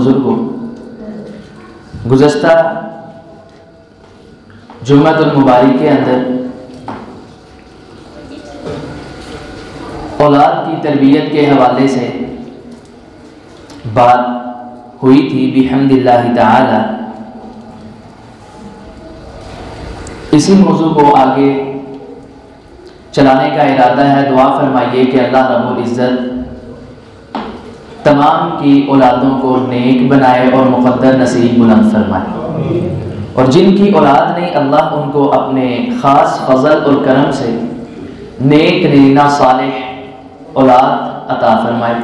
बुजुर्गों, गुज़श्ता जुम्मतुल मुबारक के अंदर औलाद की तरबियत के हवाले से बात हुई थी बिहम्दिल्लाह ताला। इसी मौजू को आगे चलाने का इरादा है। दुआ फरमाइए कि अल्लाह रब्बुल इज़्ज़त तमाम की औलादों को नेक बनाए और मुक़द्दर नसीब बुलंद फरमाए, और जिनकी औलाद नहीं अल्लाह उनको अपने ख़ास फजल और करम से नेक नरीना सालेह औलाद अता फरमाए।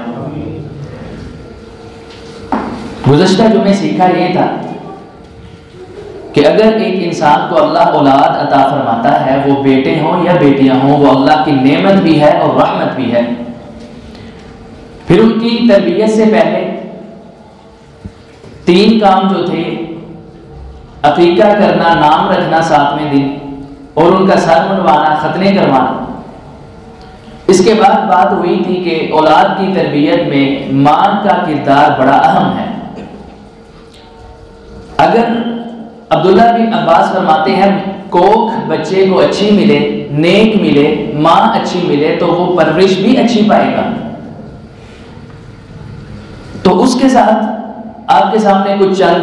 गुज़श्ता जुमे सीखा ये था कि अगर एक इंसान को अल्लाह औलाद अता फरमाता है, वो बेटे हों या बेटियां हों, वो अल्लाह की नेमत भी है और रहमत भी है। फिर उनकी तरबियत से पहले 3 काम जो थे, अकीका करना, नाम रखना 7वें दिन, और उनका सर मुंडवाना, खतने करवाना। इसके बाद बात हुई थी कि औलाद की तरबियत में माँ का किरदार बड़ा अहम है। अगर अब्दुल्ला बिन अब्बास फरमाते हैं कोख बच्चे को अच्छी मिले, नेक मिले, माँ अच्छी मिले, तो वो परवरिश भी अच्छी पाएगा। तो उसके साथ आपके सामने कुछ चंद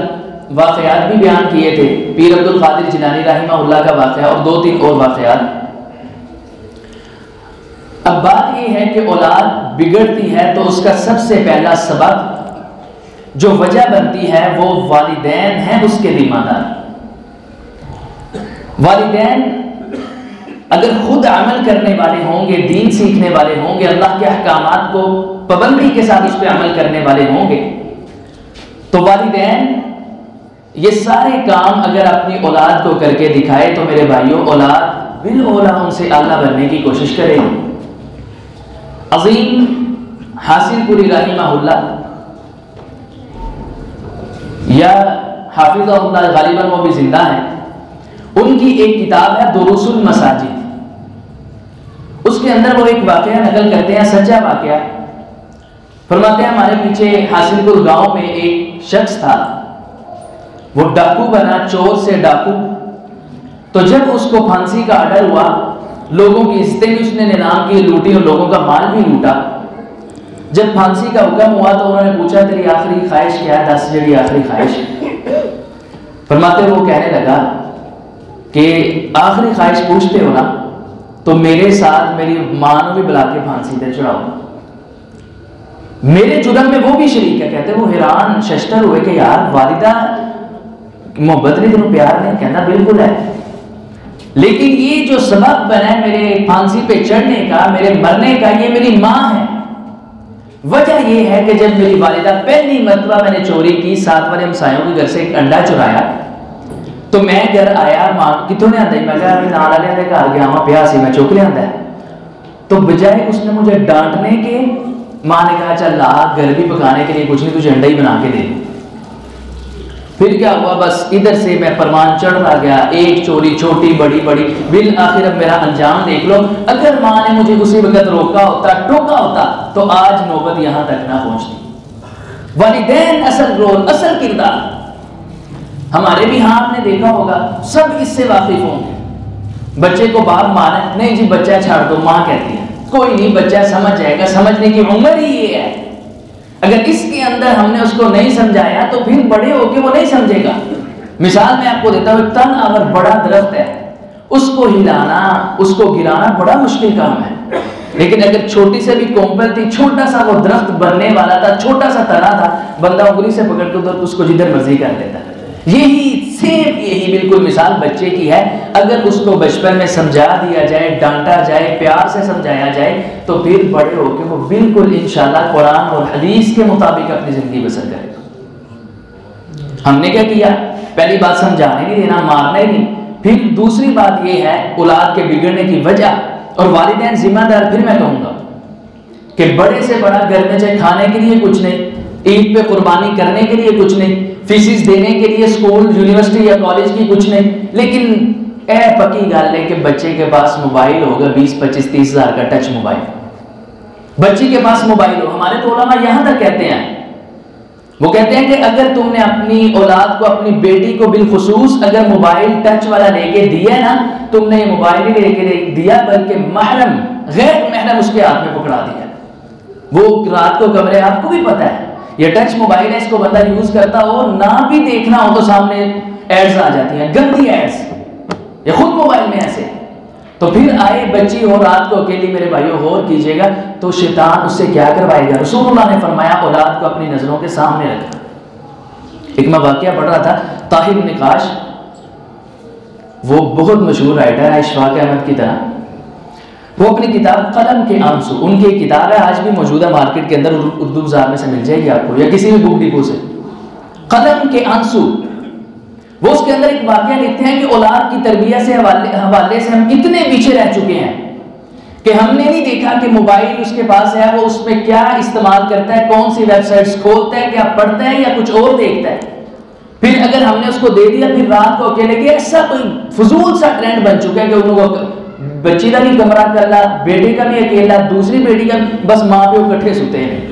वाक़यात भी बयान किए थे। पीर अब्दुल कादिर जिलानी रहमहुल्लाह का वाक़या और 2-3 और वाक़यात। अब बात यह है कि औलाद बिगड़ती है तो उसका सबसे पहला सबब जो वजह बनती है वो वालिदैन है उसके जिम्मेदार। वालिदैन अगर खुद अमल करने वाले होंगे, दीन सीखने वाले होंगे, अल्लाह के अहकामात को पाबंदी के साथ उस पर अमल करने वाले होंगे, तो वालिदैन ये सारे काम अगर अपनी औलाद को करके दिखाए तो मेरे भाइयों, औलाद बिल औला उनसे आला बनने की कोशिश करेगी। अज़ीम हासिलपुरी रहमहुल्लाह या हाफिज़हुल्लाह, गालिबन वो भी जिंदा है, उनकी एक किताब है दुरूसुल मसाजिद। उसके अंदर वो एक वाक़या नकल करते हैं, सच्चा वाक़या। फरमाते हैं हमारे पीछे हासिलपुर गांव में एक शख्स था, वो डाकू बना, चोर से डाकू। तो जब उसको फांसी का आर्डर हुआ, लोगों की इज्जतें भी उसने नीलाम की, लूटी और लोगों का माल भी लूटा। जब फांसी का हुक्म हुआ तो उन्होंने पूछा तेरी आखिरी ख्वाहिश क्या है, 10 जड़ी आखिरी ख्वाहिश। फरमाते वो कहने लगा कि आखिरी ख्वाहिश पूछते हो ना, तो मेरे साथ मेरी मां को भी बुला के फांसी पे चढ़ाओ। मेरे जुर्म में वो भी शरीक है। कहते वो हैरान शश्तर हुए कि यार वालिदा मोहब्बत नहीं, तेनों प्यार नहीं? कहना बिल्कुल है, लेकिन ये जो सबब बना है मेरे फांसी पे चढ़ने का, मेरे मरने का, ये मेरी माँ है। वजह ये है कि जब मेरी वालिदा पहली मरतबा मैंने चोरी की, 7 वाले हमसायों के घर से एक अंडा चुराया, तो मैं घर आया, मां कितों ने आंदा, मैं कहा नाल वाले दे घर गया वहां पिया सी, मैं चुक लिया। तो बजाय उसने मुझे डांटने के, मां ने कहा चल ला, घर भी पकाने के लिए कुछ नहीं, तुझे अंडा ही बना के दे। फिर क्या हुआ, बस इधर से मैं परवान चढ़ता गया, एक चोरी छोटी बड़ी बड़ी, बिल आखिर अब मेरा अंजाम देख लो। अगर मां ने मुझे उसी वक्त रोका होता, टोका होता, तो आज नौबत यहां तक ना पहुंचती। वालिदैन असल रोल, असल किरदार हमारे भी हाँ आपने देखा होगा, सब इससे वाकिफ होंगे। बच्चे को बाप माने नहीं जी, बच्चा छाड़ दो, माँ कहती है कोई नहीं, बच्चा समझ जाएगा, समझने की उम्र ही ये है। अगर इसके अंदर हमने उसको नहीं समझाया तो फिर बड़े होके वो नहीं समझेगा। मिसाल मैं आपको देता हूँ, तन अगर बड़ा दरख्त है, उसको हिलाना, उसको गिराना बड़ा मुश्किल काम है। लेकिन अगर छोटी से भी कोंपल थी, छोटा सा वो दरख्त बनने वाला था, छोटा सा तना था, बंदा उंगली से पकड़ के उधर उसको जिधर मर्जी कर देता। यही सेम, यही बिल्कुल मिसाल बच्चे की है। अगर उसको बचपन में समझा दिया जाए, डांटा जाए, प्यार से समझाया जाए, तो फिर बड़े होकर वो बिल्कुल इंशाल्लाह कुरान और हदीस के मुताबिक अपनी जिंदगी बसर करेगा। हमने क्या किया, पहली बात समझाने नहीं देना, मारना ही नहीं। फिर दूसरी बात यह है औलाद के बिगड़ने की वजह, और वालिदैन जिम्मेदार। फिर मैं कहूँगा कि बड़े से बड़ा घर में चाहे खाने के लिए कुछ नहीं, ईद पे कुर्बानी करने के लिए कुछ नहीं, फीसिस देने के लिए स्कूल यूनिवर्सिटी या कॉलेज की कुछ नहीं, लेकिन पक्की गल है कि बच्चे के पास मोबाइल होगा, 20, 25, 30 हज़ार का टच मोबाइल, बच्ची के पास मोबाइल हो। हमारे तो उलमा यहाँ तक कहते हैं वो कहते हैं कि अगर तुमने अपनी औलाद को, अपनी बेटी को बिलखुसूस अगर मोबाइल टच वाला लेके दिया ना, तुमने ये मोबाइल ही लेके दिया बल्कि महरम गैर महरम उसके हाथ में पकड़ा दिया। वो रात को कमरे, आपको भी पता है ये टच मोबाइल है, इसको बंदा यूज करता हो ना भी देखना हो तो सामने एड्स आ जाती हैं, गंदी एड्स, ये खुद मोबाइल में ऐसे। तो फिर आए बच्ची हो रात को अकेली, मेरे भाइयों गौर कीजिएगा, तो शैतान उससे क्या करवाएगा। रसूलुल्लाह ने फरमाया औलाद को अपनी नजरों के सामने रखना। एक मैं वाकया पढ़ रहा था, ताहिर निकाश, वो बहुत मशहूर राइटर है इशफाक अहमद की तरह, वो अपनी किताब कलम के आंसू, उनकी एक किताब है आज भी मौजूदा मार्केट के अंदर, उर्दू बाजार में से मिल जाएगी आपको या किसी भी बुक डिपो से, कलम के आंसू। वो उसके अंदर एक वाकया लिखते हैं कि औलाद की तरबियत से हवाले से हम इतने पीछे रह चुके हैं कि हमने नहीं देखा कि मोबाइल उसके पास है, वो उसमें क्या इस्तेमाल करता है, कौन सी वेबसाइट्स खोलता है, क्या पढ़ता है या कुछ और देखता है। फिर अगर हमने उसको दे दिया, फिर रात को अकेले गया, ऐसा कोई फजूल सा ट्रेंड बन चुका है कि उनको बच्ची का भी कमरा करला, बेटे का भी अकेला, दूसरी बेटी का, बस माँ प्यो इकट्ठे सोते हैं।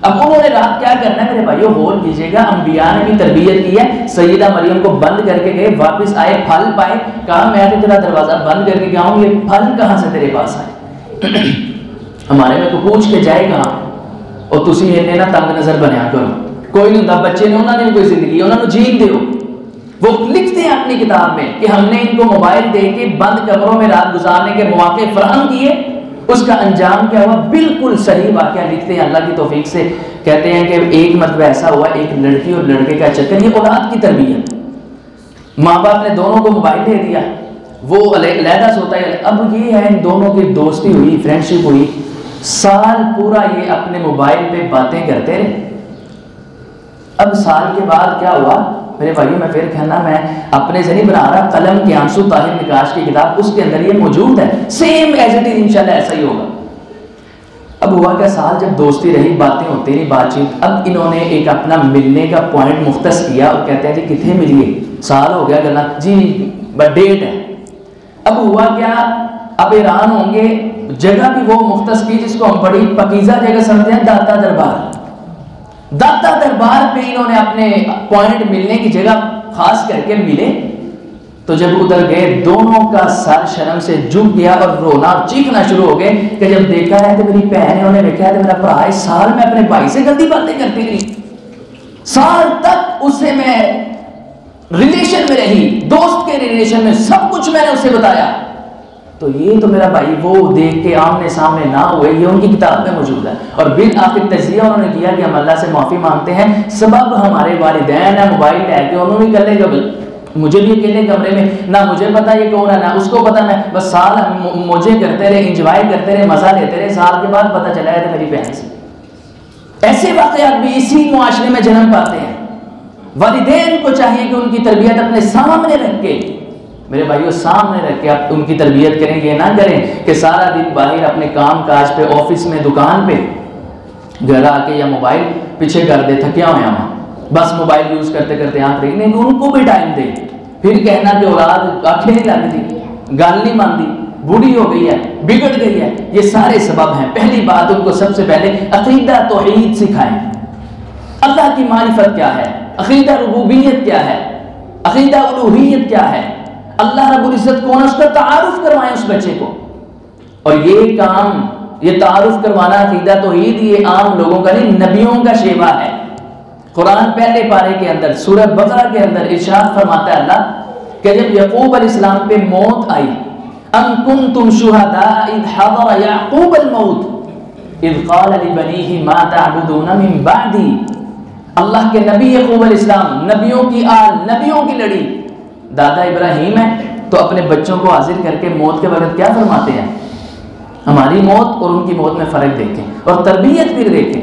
अब उन्होंने रात क्या करना है मेरे भाइयों, गौर कीजिएगा, अंबिया ने भी तरबियत की है। सैयदा मरियम को बंद करके गए, वापस आए, फल पाए, कहा मैं तो तेरा दरवाजा बंद करके गया हूं, ये फल कहां से तेरे पास आए। हमारे में तो पूछ के जाए कहां, और तुसी इन्हें ना तंग नजर बनया करो, कोई नहीं होता, बच्चे ने उन्होंने कोई जिंदगी, उन्होंने जीन दो। वो लिखते हैं अपनी किताब में कि हमने इनको मोबाइल दे के बंद कमरों में रात गुजारने के मौके फराहम किए, उसका अंजाम क्या हुआ, बिल्कुल सही वाकया लिखते हैं अल्लाह की तौफीक से। कहते हैं कि एक मरतबा ऐसा हुआ, एक लड़की और लड़के का चक्कर, ये औलाद की तरबियत, माँ बाप ने दोनों को मोबाइल दे दिया, वो अलहदा सोता है। अब ये है इन दोनों की दोस्ती हुई, फ्रेंडशिप हुई, साल पूरा ये अपने मोबाइल पे बातें करते रहे। अब साल के बाद क्या हुआ मेरे भाइयों, मैं फिर कहना मैं अपने से नहीं बना रहा, कलम के आंसू ताहिर निकाश की किताब, उसके अंदर ये मौजूद है, सेम एज इट इज, इंशाल्लाह ऐसा ही होगा। अब हुआ क्या, साल जब दोस्ती रही, बातें होती रही, बातचीत, अब इन्होंने एक अपना मिलने का पॉइंट मुख्तस किया और कहते हैं जी कितने मिलिए, साल हो गया गला जी, डेट है। अब हुआ क्या, अब ईरान होंगे, जगह भी वो मुख्तस की जिसको हम बड़ी पकीजा जगह समझते हैं, दाता दरबार। दाता दरबार पे इन्होंने अपने पॉइंट मिलने की जगह खास करके मिले। तो जब उधर गए, दोनों का सर शर्म से झुक गया और रोना चीखना शुरू हो गए कि जब देखा है तो मेरी बहन है, उन्हें देखा है तो मेरा भरा इस साल में अपने भाई से गंदी बातें करती रही, साल तक उससे मैं रिलेशन में रही, दोस्त के रिलेशन में, सब कुछ मैंने उसे बताया। तो ये तो मेरा भाई, वो देख के आमने सामने ना हुए, ये उनकी किताब में मौजूद है। और बिल आखिर तजिया उन्होंने किया कि हम अल्लाह से माफी मांगते हैं, सबब हमारे वालिदैन है, मोबाइल है कि उन्होंने कर लेगा, मुझे भी अकेले कमरे में, ना मुझे पता ये कौन है ना उसको पता, मैं बस साल मुझे करते रहे, इंजॉय करते रहे, मजा लेते रहे, साल के बाद पता चला है तो मेरी बहन से। ऐसे वाकयात भी इसी मुआशरे में जन्म पाते हैं। वालिदैन को चाहिए कि उनकी तरबियत अपने सामने रख के, मेरे भाइयों सामने रख के आप उनकी तरबियत करेंगे, ना करें कि सारा दिन बाहर अपने काम काज पे, ऑफिस में, दुकान पे, घर आके या मोबाइल पीछे कर दे, थकिया हुआ वहाँ, बस मोबाइल यूज करते करते आंख रही, नहीं उनको भी टाइम दे। फिर कहना कि औलाद आंखें नहीं लगती, गाल नहीं मानती, बूढ़ी हो गई है, बिगड़ गई है, ये सारे सबब हैं। पहली बात, उनको सबसे पहले अकीदा तौहीद सिखाएं, अल्लाह की मारिफत क्या है, अकीदा रुबूबियत क्या है, अकीदा उलूहियत क्या है, अल्लाह रब्बुल इज्जत कौन है, उसका तारुफ करवाएं उस बच्चे को। और ये काम, ये तारुफ करवाना अकीदा तौहीद, ये आम लोगों का नहीं, नबियों का शेवा है। कुरान पहले पारे के अंदर सूरह बकरा के अंदर इरशाद फरमाता है अल्लाह कि जब यकूब अलैहिस्सलाम पे मौत आई, अम कुंतुम शुहदा इद हदर याकूब अल मौत इद क़ाल लिबनीहि मा तअबुदून मिन बादी। अल्लाह के नबी यकूब अलैहिस्सलाम, नबियों की आल, नबियों की लड़ी, दादा इब्राहिम है, तो अपने बच्चों को हाजिर करके मौत के वक्त क्या फरमाते हैं, हमारी मौत और उनकी मौत में फर्क देखें और तरबियत फिर देखें।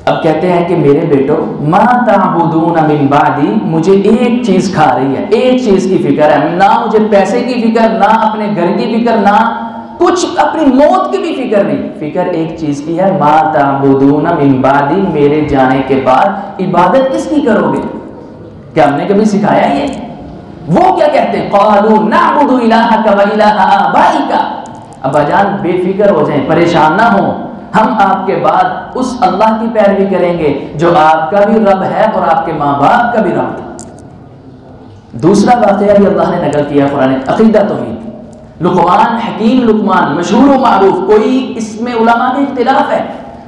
अब कहते हैं कि मेरे बेटो, मा ताबुदून मिन बादी, मुझे एक चीज खा रही है, एक चीज की फिक्र है, ना मुझे पैसे की फिक्र, ना अपने घर की फिक्र, ना कुछ अपनी मौत की भी फिक्र नहीं, फिक्र एक चीज की है, मा ताबुदून मिन बादी, मेरे जाने के बाद इबादत किसकी करोगे। क्या हमने कभी सिखाया ये? वो क्या कहते हैं, क़ालू नअबुदु इलाहका व इलाहा आबाइका। अब्बाजान बेफिक्र हो जाएं, परेशान ना हो, हम आपके बाद उस अल्लाह की पैरवी करेंगे जो आपका भी रब है और आपके माँ बाप का भी रब था। दूसरा वाक़या भी अल्लाह ने नकल किया कुरान, अक़ीदा तौहीद। लुक़मान, हकीम लुक़मान, मशहूर व मारूफ, कोई इसमें उलमा के इख्तिलाफ है,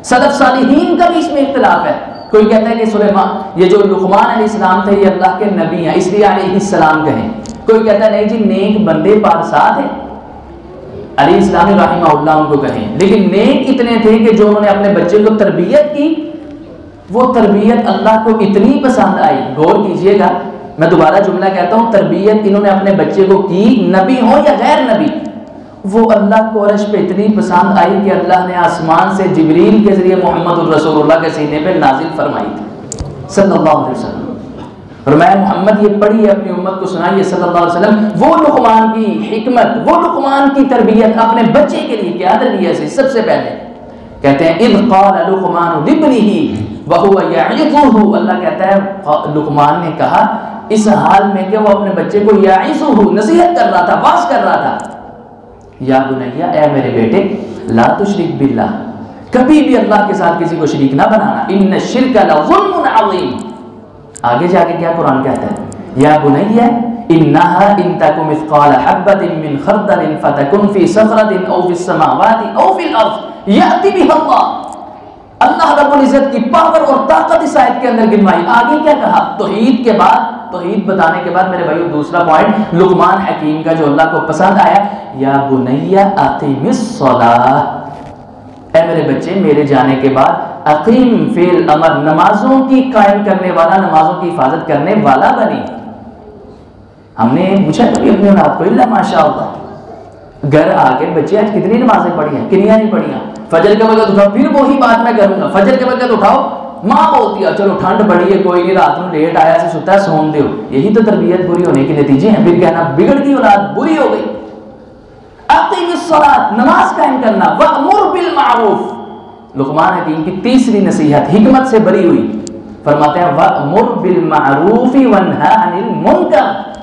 सलफ़ सालिहीन का भी इसमें इख्तिलाफ है। कोई कहता है कि सुलेमान, ये जो लुक़मान अलैहिस्सलाम थे ये अल्लाह के नबी हैं इसलिए अलैहिस्सलाम कहें। कोई कहता है नहीं जी, नेक बंदे पारसाद हैं, अली इस्लामी रहमहुल्लाह उनको कहें। लेकिन नेक इतने थे कि जो उन्होंने अपने बच्चे को तरबियत की, वो तरबियत अल्लाह को इतनी पसंद आई। गौर कीजिएगा, मैं दोबारा जुमला कहता हूँ, तरबियत इन्होंने अपने बच्चे को की, नबी हो या गैर नबी, वो अल्लाह को अर्श पे इतनी पसंद आई कि अल्लाह ने आसमान से जिब्रील के जरिए मोहम्मद रसूलुल्लाह के सीने पे नाजिल फरमाई थी सल्लल्लाहु अलैहि वसल्लम। और मैं मोहम्मद ये पढ़िए, अपनी उम्मत को सुनाइए सल्लल्लाहु अलैहि वसल्लम। वो लुक़मान की हिकमत, वो लुक़मान की तरबियत अपने बच्चे के लिए, क्या तरबियत है? सबसे पहले कहते हैं इज़ क़ाल लुक़मान लिब्निही व हुवा यइज़ुहु, अल्लाह कहता है लुक़मान ने कहा इस हाल में कि वो अपने बच्चे को यइज़ुहु, नसीहत कर रहा था, वास कर रहा था, या बुनैया, ए मेरे बेटे, ला तुशरिक बिल्लाह, कभी भी अल्लाह के साथ किसी को शरीक ना बनाना, इन्न शिर्क लज़ुल्मुन अज़ीम। आगे जाके क्या कुरान कहता है? या बुनैया इन्नहा इन तकु मिस्काल हब्बतिन मिन खर्दलिन फतकुन फी सखरतिन औ फिस समावाति औ फिल अर्ज़ याति बिहल्लाह। अल्लाह रब्बुल इज्जत की पावर और ताकत इस आयत के अंदर गिनवाई। आगे क्या कहा? तौहीद के बाद, तौहीद बताने के बाद मेरे भाइयों दूसरा पॉइंट लुक़मान हकीम का जो अल्लाह को पसंद आया, या बुनैया अक़ीमिस सलाह, ऐ मेरे बच्चे मेरे जाने के बाद अकीम फेल अमर, नमाजों की कायम करने वाला, नमाजों की हिफाजत करने वाला बनी। हमने पूछा कभी अपने औलाद को, इल्ला माशाअल्लाह, घर आके बच्चे आज कितनी नमाजें पढ़ी हैं, कितनी नहीं पढ़ी हैं? फजर के वक्त उठाओ, फिर वही बात मैं करूंगा, फजर के वक्त उठाओ, माँ बोलती है चलो ठंड बड़ी है कोई नहीं, रात में लेट आया से सुता है सोन दो। यही तो तरबियत बुरी होने के नतीजे हैं। फिर कहना बिगड़ गई औलाद, बुरी हो गई। अक़ीमिस सलात, नमाज कायम करना, वअमुर बिल मारूफ, लुक़मान हकीम की तीसरी नसीहत हिकमत से भरी हुई, फरमाते हैं वअमुर बिल मारूफ वन्हा अनिल मुनकर,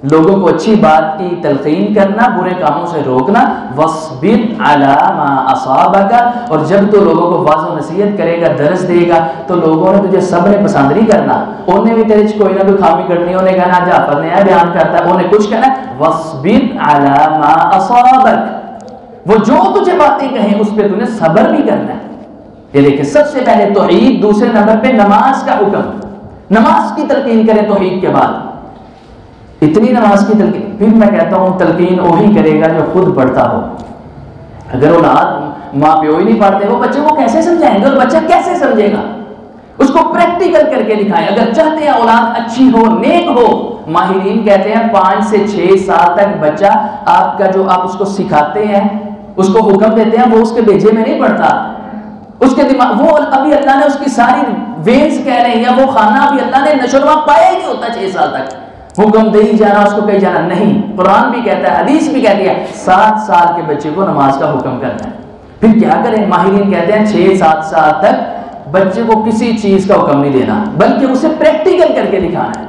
लोगों को अच्छी बात की तलकीन करना, बुरे कामों से रोकना, वस्बिर अला मा असाबका, और जब तो लोगों को वाज़ नसीहत करेगा, दर्स देगा, तो लोगों ने तुझे सब्र पसंद नहीं करना, उन्हें भी तेरे कोई ना कोई खामी करनी, उन्हें कहना जाफर ने बयान करता है, उन्हें कुछ कहना, वस्बिर अला मा असाबक, वो जो तुझे बातें कहें उस पर तूने सब्र भी करना है। ये देखिए, सबसे पहले तौहीद, दूसरे नंबर पे नमाज का हुक्म, नमाज की तलकीन करें तौहीद के बाद, इतनी नमाज की तलकीन। फिर मैं कहता हूँ तलकीन वही करेगा जो खुद पढ़ता हो। अगर औलाद माँ प्यो ही नहीं पढ़ते, वो बच्चे को कैसे समझाएंगे और बच्चा कैसे समझेगा? उसको प्रैक्टिकल करके दिखाएं। अगर चाहते हैं औलाद अच्छी हो, नेक हो, माहिरीन कहते हैं 5 से 6 साल तक बच्चा आपका जो आप उसको सिखाते हैं, उसको हुक्म देते हैं, वो उसके भेजे में नहीं पड़ता, उसके दिमाग, वो अभी अल्लाह ने उसकी सारी वेन्स कह रहे हैं, या वो खाना अभी अल्लाह ने नशोनुमा पाया ही नहीं होता 6 साल तक, हुक्म दे ही जाना, उसको कहीं जाना नहीं। कुरान भी कहता है, हदीस भी कहती है 7 साल के बच्चे को नमाज का हुक्म करना है। फिर क्या करें? माहिरीन कहते हैं 6-7 साल तक बच्चे को किसी चीज का हुक्म नहीं देना, बल्कि उसे प्रैक्टिकल करके दिखाना है।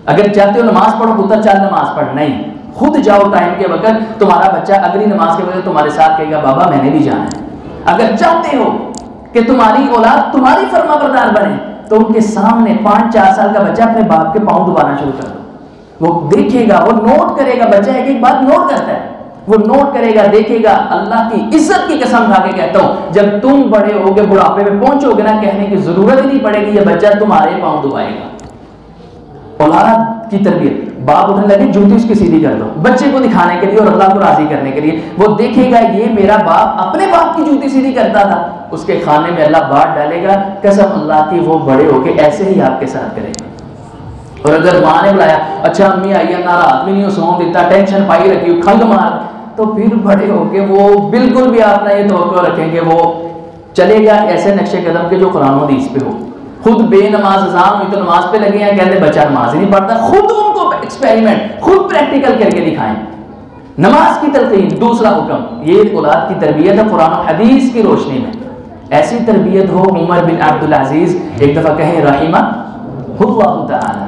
अगर चाहते हो नमाज पढ़ो, पुत्र चल नमाज पढ़, नहीं, खुद जाओ टाइम के वक्त, तुम्हारा बच्चा अगली नमाज के वक्त तुम्हारे साथ कहेगा बाबा मैंने भी जाना है। अगर चाहते हो कि तुम्हारी औलाद तुम्हारी फरमाबरदार बने, तो उनके सामने 5-4 साल का बच्चा अपने बाप के पांव दबाना शुरू कर दो, वो देखेगा, वो नोट करेगा। बच्चा एक एक बात नोट करता है, वो नोट करेगा, देखेगा। अल्लाह की इज्जत की कसम खा के कहता हूं, जब तुम बड़े होगे, बुढ़ापे में पहुंचोगे ना, कहने की जरूरत ही नहीं पड़ेगी, ये बच्चा तुम्हारे पांव दबाएगा। औलाद की तरबियत, बाप उठने लगे जूती उसकी सीधी कर दो, बच्चे को दिखाने के लिए और अल्लाह को राजी करने के लिए। वो देखेगा ये मेरा बाप अपने बाप की जूती सीधी करता था, उसके खाने में अल्लाह बात डालेगा, कसम अल्लाह की वो बड़े होके ऐसे ही आपके साथ करेगा। और अगर माँ ने बुलाया, अच्छा अम्मी आई है, ना रात में नहीं सो देता, टेंशन पाई रखी, खंग मार, तो फिर बड़े होके वो बिल्कुल भी आप ना ये तवक्को रखेंगे वो चलेगा ऐसे नक्शे कदम के जो कुरान और हदीस पे हो। खुद बेनमाज अज़ान हुई तो नमाज पे लगे हैं, कहते बच्चा नमाज ही नहीं पढ़ता। खुद उनको एक्सपेरिमेंट, खुद प्रैक्टिकल करके दिखाएं। नमाज की तलकीन, दूसरा हुक्म, ये औलाद की तरबियत है कुरान और हदीस की रोशनी में। ऐसी तरबियत हो, उमर बिन अब्दुल अजीज एक दफा कहे रहिमहुल्लाह ताला,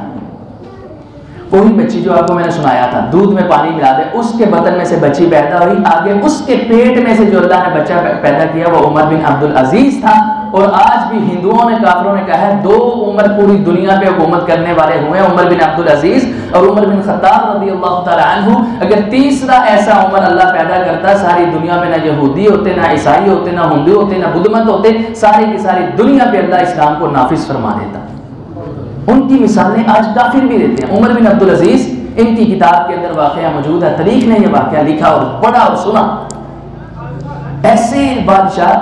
वही बच्ची जो आपको मैंने सुनाया था, दूध में पानी मिला दे, उसके बतन में से बच्ची पैदा हुई, आगे उसके पेट में से जो अल्लाह ने बच्चा पैदा किया वो उमर बिन अब्दुल अजीज था। और आज भी हिंदुओं ने, काफिरों ने कहा है 2 उमर पूरी दुनिया पे हुकूमत करने वाले हुए, उमर बिन अब्दुल अजीज और उमर बिन खत्ताब रज़ियल्लाहु तआला अन्हु। अगर तीसरा ऐसा उमर अल्लाह पैदा करता, सारी दुनिया में ना यहूदी होते, ना ईसाई होते, ना हिंदू होते, ना बुद्धमत होते, सारी की सारी दुनिया पे अल्लाह इस्लाम को नाफिज फरमा देता। उनकी मिसालें आज काफिर भी देते हैं। उमर बिन अब्दुल अजीज, इनकी किताब के अंदर वाकया मौजूद है, तारीख ने यह वाकया लिखा और पढ़ा और सुना। ऐसे बादशाह,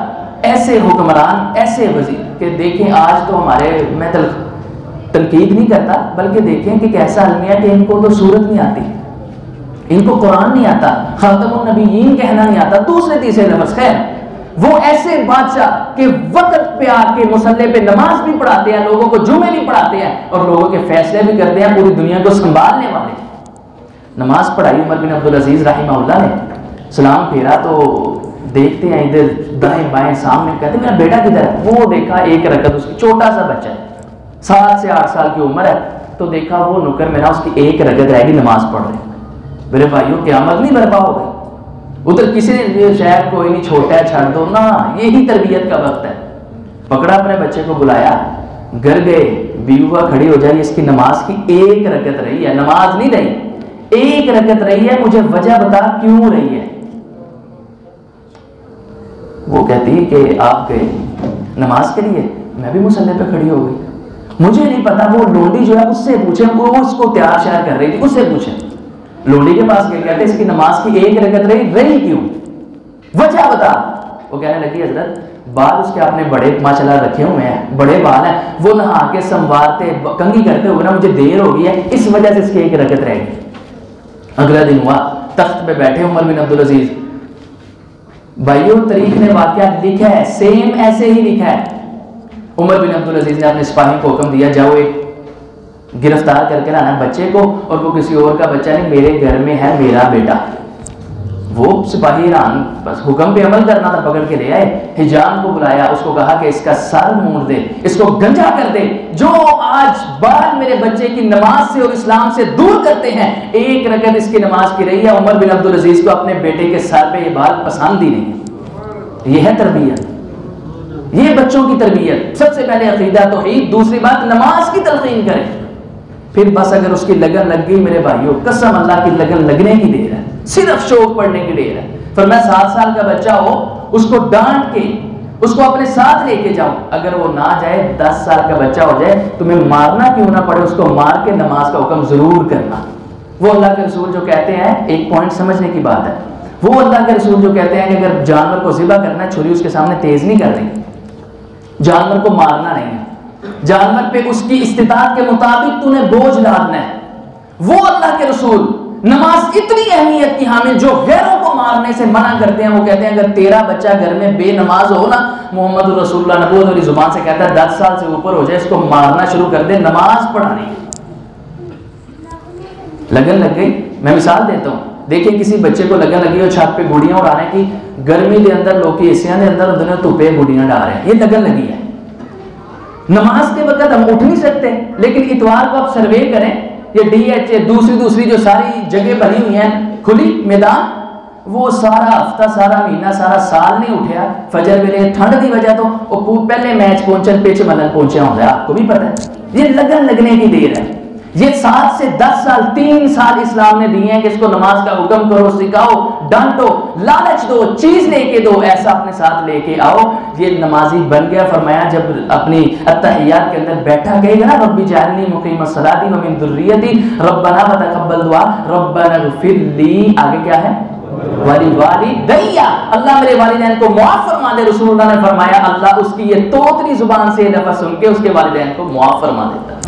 ऐसे हुक्मरान, ऐसे वजीर के देखें आज तो हमारे, मैं तनकीद नहीं करता, बल्कि देखें कि कैसा अलमिया कि इनको तो सूरत नहीं आती, इनको कुरान नहीं आता, खातमुन नबीयीन कहना नहीं आता, दूसरे तीसरे लफ्ज़। खैर, वो ऐसे बादशाह के वक्त पे आके मुसल्ले पे नमाज भी पढ़ाते हैं, लोगों को जुमे भी पढ़ाते हैं और लोगों के फैसले भी करते हैं, पूरी दुनिया को संभालने वाले। नमाज पढ़ाई उमर बिन अब्दुल अजीज रहमहुल्लाह ने, सलाम फेरा तो देखते हैं इधर दाएं बाएं सामने, कहते मेरा बेटा किधर है? वो देखा एक रकत, उसकी छोटा सा बच्चा है, 7 से 8 साल की उम्र है, तो देखा वो नुकर में ना उसकी एक रकत रहेगी, नमाज पढ़ रहे। मेरे भाइयों क़यामत नहीं बर्पा हो गई। उधर किसी ने शायद कोई नहीं, छोटा है छाड़ दो ना, यही तरबियत का वक्त है। पकड़ा अपने बच्चे को, बुलाया, घर गए, बीवा खड़ी हो जाए, इसकी नमाज की एक रकत रही है, नमाज नहीं रही, एक रकत रही है, मुझे वजह बता क्यों रही है? वो कहती है कि आप गए नमाज के लिए, मैं भी मुसल्ले पे खड़ी हो गई, मुझे नहीं पता। वो लोंडी जो है उससे पूछे, वो उसको तैयार श्यार कर रही थी, उससे पूछे, लोंडी के पास गए, कहते इसकी नमाज की एक रकत रही क्यों, वजह बता। वो कहने लगी हजरत, बाल उसके अपने बड़े माशाल्लाह रखे हुए हैं, बड़े बाल हैं, वो नहा के संवारते कंघी करते हुए ना मुझे देर हो गई है, इस वजह से इसकी एक रकत रहेगी। अगला दिन हुआ, तख्त पे बैठे उमर बिन अब्दुल अजीज। भाइयों, तारीख ने वाकया लिखा है, सेम ऐसे ही लिखा है। उमर बिन अब्दुल अजीज ने अपने सिपाही को हुक्म दिया, जाओ एक गिरफ्तार करके लाना बच्चे को, और वो किसी और का बच्चा नहीं, मेरे घर में है मेरा बेटा। वो सिपाही हैरान, बस हुक्म पे अमल करना था, पकड़ के ले आए, हिजाम को बुलाया, उसको कहा कि इसका सर मूंड दे, इसको गंजा कर दे, जो आज बाल मेरे बच्चे की नमाज से और इस्लाम से दूर करते हैं। एक रकत इसकी नमाज की रही है। उमर बिन अब्दुल अजीज को अपने बेटे के सर पे ये बाल पसंद ही नहीं। ये है तरबियत, ये बच्चों की तरबियत। सबसे पहले अकीदा तौहीद, दूसरी बात नमाज की तलकीन करें, फिर बस अगर उसकी लगन लग गई मेरे भाइयों, कसम अल्लाह की लगन लगने की देर है, सिर्फ शौक पढ़ने की देर है। फिर मैं 7 साल का बच्चा हो, उसको डांट के उसको अपने साथ लेके जाऊं, अगर वो ना जाए, 10 साल का बच्चा हो जाए, तुम्हें मारना क्यों ना पड़े, उसको मार के नमाज का हुक्म जरूर करना। वो अल्लाह के रसूल जो कहते हैं, एक पॉइंट समझने की बात है, वो अल्लाह के रसूल जो कहते हैं कि अगर जानवर को ज़िबा करना है, छुरी उसके सामने तेज नहीं करनी, जानवर को मारना नहीं है, जानवर पे उसकी इस्तिताअत के मुताबिक तूने बोझ लादना है। वो अल्लाह के रसूल नमाज इतनी अहमियत की हामिल जो गैरों को मारने से मना करते हैं। वो कहते हैं अगर तेरा बच्चा घर में बेनमाज हो ना, मोहम्मद रसूलुल्लाह नबूवत वाली जुबान से कहता है 10 साल से ऊपर हो जाए, इसको मारना शुरू कर दे, नमाज पढ़ानी। लगन लग गई। मैं मिसाल देता हूँ, देखिए किसी बच्चे को लगन लगी हो छत पे गुड़ियां उड़ाने की, गर्मी के अंदर लोग एसिया के अंदर उन्होंने धुपे गुड़ियां डाल रहे हैं, ये लगन लगी है। नमाज के वक्त हम उठ नहीं सकते, लेकिन इतवार को आप सर्वे करें, ये DH दूसरी जो सारी जगह बनी हुई हैं खुली मैदान, वो सारा हफ्ता, सारा महीना, सारा साल नहीं उठा। फजर वेले ठंड की वजह तो वो पहले मैच पहुंचन पिच मलन पहुंचा होता है, आपको भी पता है। ये लगन लगने की देर है। ये 7 से 10 साल, 3 साल इस्लाम ने दिए हैं कि इसको नमाज का हुक्म करो, सिखाओ, डांटो, लालच दो, चीज लेके दो, ऐसा अपने साथ लेके आओ। ये नमाजी बन गया। फरमाया जब अपनी अत्तहियात के अंदर बैठा कहेगा ना, रब्बी जाअलनी मुक़ीमस सलाती व मिन ज़ुर्रियती रब्बना व तक़ब्बल दुआ रब्बना इग़फिर ली, आगे क्या है, वालिदैया, अल्लाह मेरे वालिदैन को मुआफ़ फरमा दे। रसूलुल्लाह ने फरमाया अल्लाह उसकी ये तोतरी जुबान से लफ्ज़ सुन के उसके वालिदैन को मुआफ़ फरमा देता है।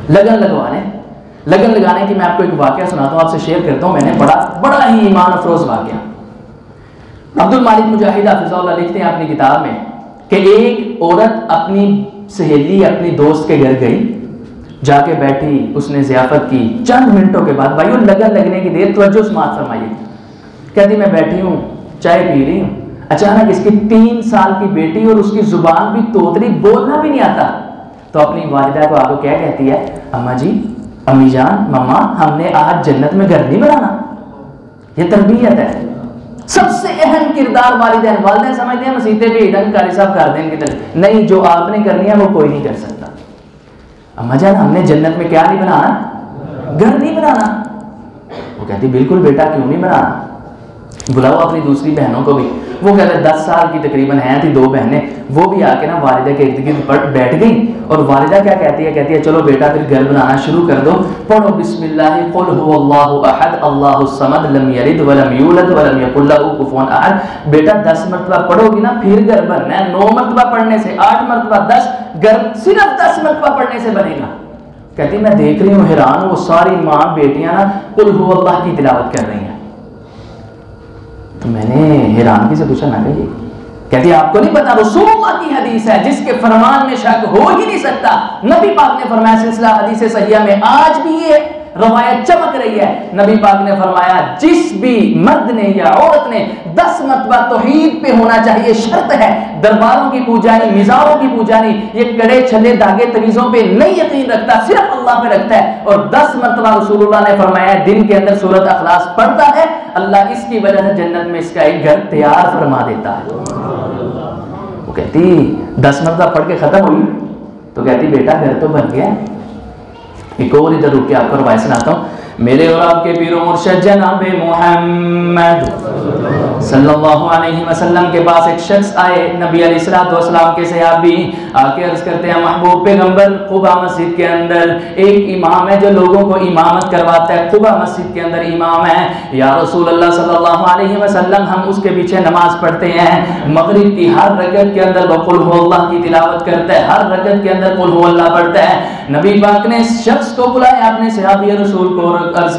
लगन लगाने की मैं आपको एक वाकया सुनाता हूँ, आपसे शेयर करता हूँ। मैंने बड़ा ही ईमान अफरोज वाकया। अब्दुल मालिक मुजाहिद हाफिज़हुल्लाह लिखते हैं अपनी किताब में कि एक औरत अपनी सहेली, अपनी दोस्त के घर गई, जाके बैठी, उसने ज़ियाफ़त की। चंद मिनटों के बाद, भाइयों लगन लगने की देर, तवज्जो समाअत फरमाइए, कहती मैं बैठी हूँ, चाय पी रही हूँ, अचानक इसकी 3 साल की बेटी, और उसकी जुबान भी तोतरी, बोलना भी नहीं आता, तो अपनी वालिदा को आगे क्या कहती है, अम्मा जी अम्मी जान, मम्मा, हमने आज जन्नत में घर नहीं बनाना। ये तरबियत है। सबसे अहम किरदार वालिदैन। वालिदैन समझते हैं मसीते पे ईदन कारी साहब कर देंगे की तरह, नहीं, जो आपने करनी है वो कोई नहीं कर सकता। अम्मा जान, हमने जन्नत में क्या नहीं बनाना? घर नहीं बनाना। वो कहती बिल्कुल बेटा, क्यों नहीं बनाना, बुलाओ अपनी दूसरी बहनों को भी। वो कहते 10 साल की तकरीबन है थी 2 बहनें, वो भी आके ना वालिदा के इर्द गिर्द बैठ गई। और वालिदा क्या कहती है चलो बेटा फिर घर बनाना शुरू कर दो, पढ़ो बिस्मिल्लाह कुल हुवल्लाहु अहद अल्लाहुस समद लम यलिद वलम यूलद वलम यकुल लहू कुफुवन अहद। बेटा 10 मरतबा पढ़ोगी ना फिर घर बनना है। 9 मरतबा पढ़ने से, 8 मरतबा 10, घर सिर्फ 10 मरतबा पढ़ने से बनेगा। कहती मैं देख रही हूँ हैरान, वो सारी माँ बेटियां ना कुल हुवल्लाह की तिलावत कर रही हैं। तो मैंने हैरानगी से पूछा, मैं कही, कहती आपको नहीं पता रसूलुल्लाह की हदीस है जिसके फरमान में शक हो ही नहीं सकता। नबी पाक ने फरमाया, सिलसिला हदीस सहिया में आज भी ये रवायत चमक रही है। नबी पाक ने फरमाया जिस भी मर्द ने या औरत ने 10 मरतबा तौहीद पे होना चाहिए, शर्त है। दरबारों की पूजा नहीं, मिज़ारों की पूजा नहीं, ये कड़े छल्ले धागे तवीज़ों पे नहीं यकीन रखता, सिर्फ अल्लाह पे रखता है। और 10 मरतबा रसूलुल्लाह ने फरमाया दिन के अंदर सूरत अखलास पढ़ता है, अल्लाह इसकी वजह से जन्नत में इसका एक घर तैयार फरमा देता है। वो कहती 10 मरतबा पढ़ के खत्म हुई तो कहती बेटा घर तो बन गया। एक और इधर रुक के आपको रवायत सुनाता हूँ। मेरे और आपके पीरो मुर्शिद जनाब मोहम्मद सल्लल्लाहु अलैहि वसल्लम के पास एक शख्स आए, नबी अलैहिस्सलाम के सहाबी आके अर्ज करते हैं, महबूब पैगंबर, कुबा मस्जिद के अंदर एक इमाम है जो लोगों को इमामत करवाता है, कुबा मस्जिद के अंदर इमाम है। या रसूल अल्लाह सल्लल्लाहु अलैहि वसल्लम, हम उसके पीछे नमाज पढ़ते हैं, मगरिब की हर रकत के अंदर वो कुल हुवल्लाह की तिलावत करता है, हर रकत के अंदर कुल हुवल्लाह पढ़ता है। नबी पाक ने इस शख्स को बुलाया अपने सहाबी रसूल को, फर्ज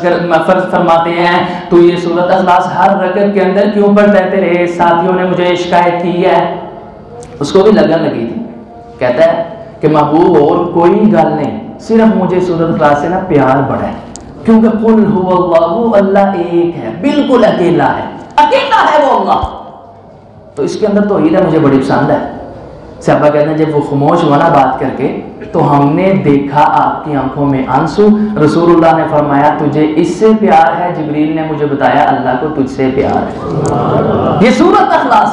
फरमाते हैं तो ये सूरत अखलास हर रकत के अंदर क्यों पढ़ता है? तेरे साथियों ने मुझे शिकायत की है। उसको भी लगन लगी थी। कहता है कि महबूब और कोई गल नहीं, सिर्फ मुझे सूरत अखलास से ना प्यार बढ़ा है, क्योंकि कुल हुवल्लाहु, अल्लाह एक है, बिल्कुल अकेला है, अकेला है वो अल्लाह। तो इसके अंदर तौहीद है, मुझे बड़ी पसंद है। सहाबा कहते हैं जब वो खामोश हुआ ना बात करके तो हमने देखा आपकी आंखों में आंसू। रसूलुल्लाह ने फरमाया तुझे इससे प्यार है, जिब्रील ने मुझे बताया अल्लाह को तुझसे प्यार है। ये सूरत अखलास।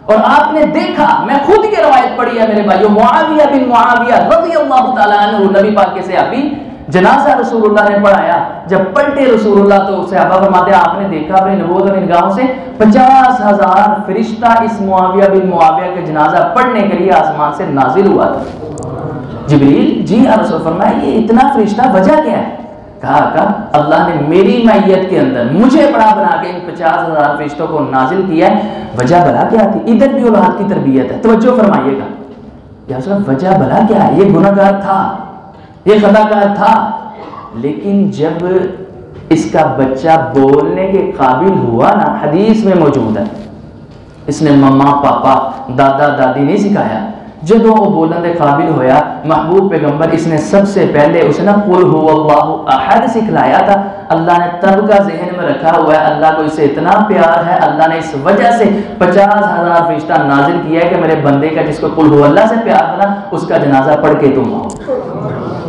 और आपने देखा, मैं खुद की रवायत पढ़ी है मेरे भाइयों, मुआविया बिन मुआविया रज़ियल्लाहु ताला अन्हु, नबी पाक के सहाबी, जनाजा रसूलुल्लाह ने पढ़ाया। जब पलटे रसूलुल्लाह तो सहाबा फरमाते हैं आपने देखा अपनी नबूवत और निगाहों से 50,000 फरिश्ता इस मुआविया बिन मुआविया के जनाजा पढ़ने के लिए आसमान से नाजिल हुआ था। जिब्रील, जी या रसूल, फरमाया ये इतना फरिश्ता वजह क्या है? कहा अल्लाह ने मेरी मैयत के अंदर मुझे बड़ा बना के इन 50,000 फरिश्तों को नाजिल किया है। वजह भला क्या थी? इधर भी औलाद की तरबियत है, तवज्जो फरमाइएगा। या रसूल, वजह भला क्या है? ये गुनाहगार था, ये खताकार था, लेकिन जब इसका बच्चा बोलने के काबिल हुआ ना, हदीस में मौजूद है, इसने मम्मा पापा दादा दादी नहीं सिखाया, जब वो बोलने के काबिल होया, महबूब पैगंबर इसने सबसे पहले उसे ना कुल हुवल्लाहु अहद सिखलाया था। अल्लाह ने तब का जहन में रखा हुआ है, अल्लाह को इससे इतना प्यार है, अल्लाह ने इस वजह से 50,000 फरिश्ता नाजिल किया है कि मेरे बंदे का जिसको कुल हुवल्लाह से प्यार था ना, उसका जनाजा पढ़ के तुम आओ।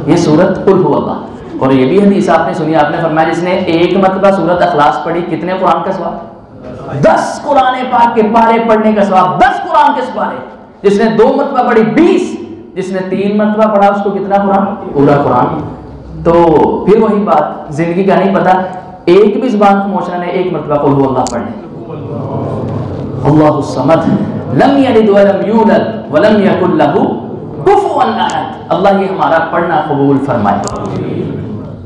ये सूरत कुल हुवल्लाह। और ये भी हदीस आपने सुनी, आपने फरमाया जिसने एक मरतबा सूरत अखलास पढ़ी, कितने कुरान का सवाब? 10 कुरान पाक के पारे पढ़ने का सवाब, 10 कुरान के पारे। जिसने 2 मरतबा पढ़ी 20, जिसने 3 मरतबा पढ़ा उसको कितना कुरान? पूरा कुरान। तो फिर वही बात, जिंदगी का नहीं पता, एक भी जुबान खामोश ने एक मरतबा कुल हुवल्लाह पढ़ ले। अल्लाहु समद लम यलिद वलम यूलद वलम यकुल लहू कुफुवन अहद। अल्लाह ये हमारा पढ़ना कबूल फरमाए।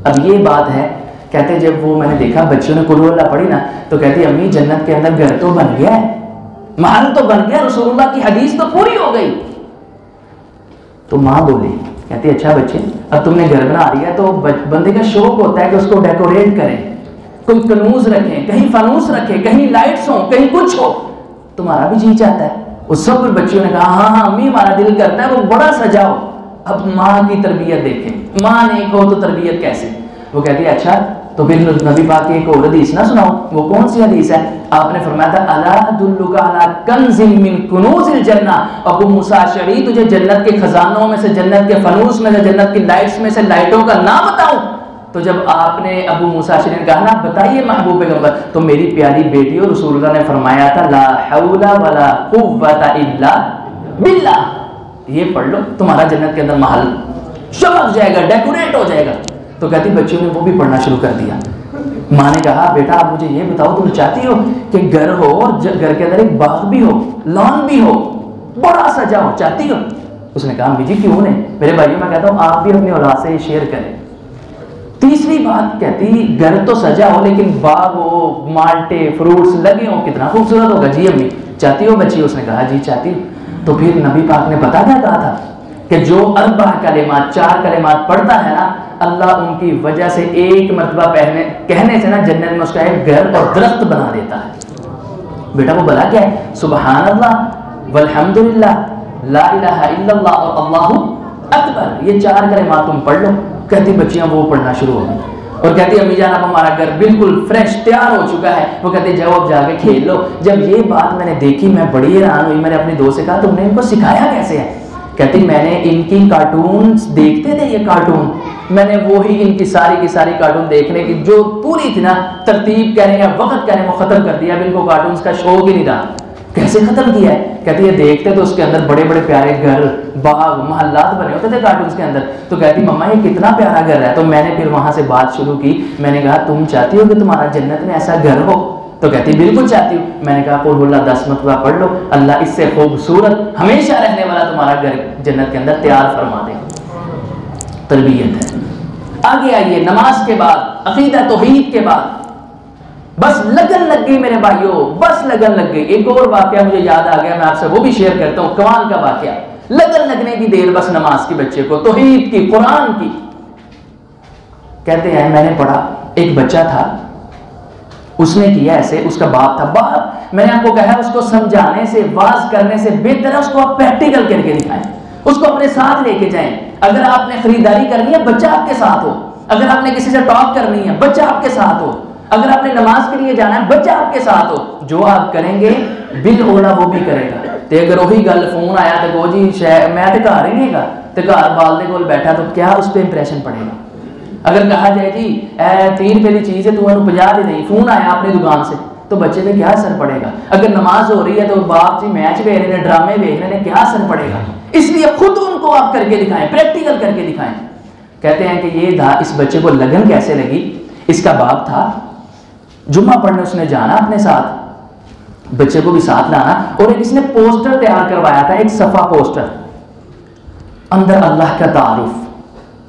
अब ये बात है, कहते जब वो मैंने देखा बच्चों ने कुल हुवल्लाह पढ़ी ना, तो कहती अम्मी जन्नत के अंदर घर तो बन गया है, महल तो बन गया, रसूलुल्लाह की हदीस तो पूरी हो गई। तो माँ बोली, कहती अच्छा बच्चे, अब तुमने घर बना लिया तो बंदे का शौक होता है कि उसको डेकोरेट करें, कोई कनूज रखें, कहीं फानूस रखें, कहीं लाइट्स हो, कहीं कुछ हो, तुम्हारा भी जी चाहता है। उस सब बच्चियों ने कहा हाँ हाँ अम्मी हमारा दिल करता है वो बड़ा सजाओ। अब माँ की तरबियत देखें, माँ ने कहो तो तरबियत कैसे? वो कहती है अच्छा तो फिर नबी पाक की एक और हदीस ना सुनाओ, वो कौन सी हदीस है? आपने फरमाया था अला अदुल्लुका अला कंज़िन मिन कुनूज़िल जन्ना, अबू मूसा अशअरी तुझे जन्नत के खजानों में से, जन्नत के फनूस में से, जन्नत की लाइट्स में से लाइटों का नाम बताऊं? तो जब आपने अबू मूसा अशअरी ने कहा ना बताइए महबूब पैगंबर, तो मेरी प्यारी बेटी और रसूलुल्लाह ने फरमाया था ला हौला वला कुव्वता इल्ला बिल्लाह, ये पढ़ लो तुम्हारा जन्नत के अंदर महल चमक जाएगा, डेकोरेट हो जाएगा। तो कहती बच्चियों ने वो भी पढ़ना शुरू कर दिया। माँ ने कहा बेटा आप मुझे ये बताओ, तुम चाहती हो कि घर हो और घर के अंदर एक बाग भी हो, लॉन भी हो, बड़ा सजा हो, चाहती हो? उसने कहा अम्मी जी क्यों नहीं, मेरे भाइयों मैं कहता हूँ आप भी अपनी औलाद से शेयर करें। तीसरी बात कहती घर तो सजा हो लेकिन बाग हो, माल्टे फ्रूट्स लगे हो, कितना खूबसूरत होगा। जी अम्मी चाहती हो बच्ची? उसने कहा जी चाहती हूँ। तो फिर नबी पाक ने पता क्या कहा था कि जो अरबा कलिमात, 4 कलिमात पढ़ता है ना, अल्लाह उनकी वजह से एक मरतबा कहने से ना जन्नत में उसका एक घर और दरख्त बना देता है। बेटा वो भला क्या है? सुबहान अल्लाह वल्हम्दुलिल्लाह ला इलाहा इल्लल्लाह और अल्लाहु अकबर, ये 4 कलिमात तुम पढ़ लो। कहती बच्चियां वो पढ़ना शुरू हो गई और कहती अम्मी जान अब हमारा घर बिल्कुल फ्रेश तैयार हो चुका है। वो कहते जाओ अब जाके खेल लो। जब ये बात मैंने देखी मैं बड़ी हैरान हुई। मैंने अपने दोस्त से कहा तुमने इनको सिखाया कैसे है? कहती मैंने इनकी कार्टून्स देखते थे, ये कार्टून मैंने वो ही इनकी सारी की सारी कार्टून देखने की जो पूरी थी ना तरतीब कहने या वक्त कहने वो खत्म कर दिया। अब इनको कार्टून्स का शौक ही नहीं रहा। कैसे खत्म किया है? कहती है देखते तो उसके अंदर बड़े बड़े प्यारे घर, बाग, मोहल्लात बने होते थे कार्टून्स के अंदर। तो कहती मम्मा ये कितना प्यारा घर है। तो मैंने फिर वहां से बात शुरू की। मैंने कहा तुम चाहती हो कि तुम्हारा जन्नत में ऐसा घर हो? तो कहती बिल्कुल चाहती हूँ। मैंने कहा कुल हुवल्लाह 10 मरतबा पढ़ लो, अल्लाह इससे खूबसूरत हमेशा रहने वाला तुम्हारा घर जन्नत के अंदर तैयार फरमा देगा। तरबियत है। आगे आइए, नमाज के बाद, अकीदा तौहीद के बाद बस लगन लग गई मेरे भाइयों, बस लगन लग गई। एक और वाकया मुझे याद आ गया, मैं आपसे वो भी शेयर करता हूँ, कमाल का वाकया। लगन लगने की देर बस नमाज की, बच्चे को तौहीद की, कुरान की। कहते हैं मैंने पढ़ा एक बच्चा था, उसने किया ऐसे, उसका बाप था। बाप मैंने आपको कहा उसको समझाने से, वाज करने से बेहतर है उसको आप प्रैक्टिकल करके दिखाएं, उसको अपने साथ लेके जाएं। अगर आपने खरीदारी करनी है बच्चा आपके साथ हो, अगर आपने किसी से टॉक करनी है बच्चा आपके साथ हो, अगर आपने नमाज के लिए जाना है बच्चा आपके साथ हो। जो आप करेंगे बिल ओला वो भी करेगा। ते अगर वही गल फोन आया तो वो जी मैं तो घर ही नहीं गा, तो घर बाल दे कोल बैठा, तो क्या उस पर इंप्रेशन पड़ेगा? अगर कहा जाए जी 3 रुपए की चीज है तू 50 दे नहीं, फोन आया अपनी दुकान से, तो बच्चे पे क्या असर पड़ेगा? अगर नमाज हो रही है तो बाप जी मैच देख रहे हैं, ड्रामे देख रहे हैं, क्या असर पड़ेगा? इसलिए खुद उनको आप करके दिखाएं, प्रैक्टिकल करके दिखाएं। कहते हैं कि ये था, इस बच्चे को लगन कैसे लगी? इसका बाप था, जुम्मा पढ़ने उसने जाना अपने साथ, बच्चे को भी साथ लाना, और एक इसने पोस्टर तैयार करवाया था, एक सफा पोस्टर, अंदर अल्लाह का तारुफ,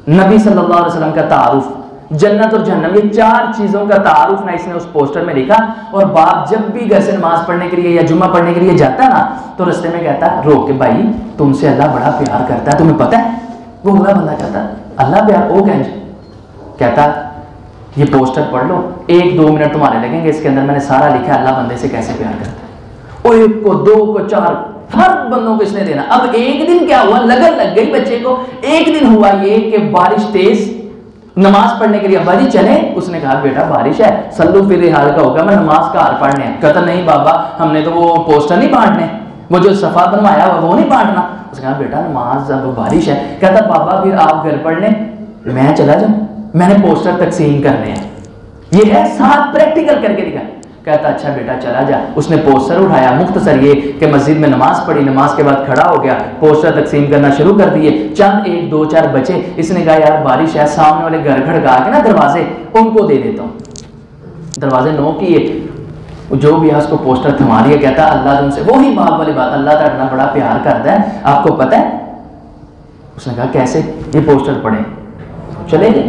नबी सल्लल्लाहु अलैहि वसल्लम का तारुफ, जन्नत और जहन्नम, ये 4 चीजों का तारुफ ना इसने उस पोस्टर में लिखा। और बाप जब भी घर से नमाज पढ़ने के लिए या जुम्मा पढ़ने के लिए जाता ना, तो रास्ते में कहता रोक के भाई तुमसे अल्लाह बड़ा प्यार करता है, तुम्हें पता है? वो अगला बंदा कहता अल्लाह प्यार ओ कहता ये पोस्टर पढ़ लो, 1-2 मिनट तुम्हारे लगेंगे, इसके अंदर मैंने सारा लिखा है अल्लाह बंदे से कैसे प्यार करता है। और 1 को 2 को 4 हर बंदों को इसने देना। अब एक दिन क्या हुआ, लगन लग गई बच्चे को। एक दिन हुआ ये कि बारिश तेज, नमाज पढ़ने के लिए अब्बा जी चले। उसने कहा बेटा बारिश है, सल्लू फिर हाल का होगा, मैं नमाज का हार पढ़ने। कहता नहीं बाबा हमने तो वो पोस्टर नहीं बांटने, वो जो सफा बनवाया वो नहीं बांटना। उसने कहा बेटा नमाज अब बारिश है। कहता बाबा फिर आप घर पढ़ने, मैं चला जाऊं, मैंने पोस्टर तकसीम करने हैं। ये है साथ प्रैक्टिकल करके दिखा। कहता अच्छा बेटा चला जा। उसने पोस्टर उठाया, मुख्तसर ये कि मस्जिद में नमाज पढ़ी, नमाज के बाद खड़ा हो गया, पोस्टर तकसीम करना शुरू कर दिए। चंद 1, 2, 4 बचे। इसने कहा यार बारिश है, सामने वाले घर खड़का के ना दरवाजे उनको दे देता हूँ। दरवाजे नो किए, जो भी है उसको पोस्टर थमा दिया। कहता अल्लाह तुमसे, वही बाप वाली बात, अल्लाह ताला बड़ा प्यार करता है, आपको पता है? उसने कहा कैसे? ये पोस्टर पढ़े, चले गए।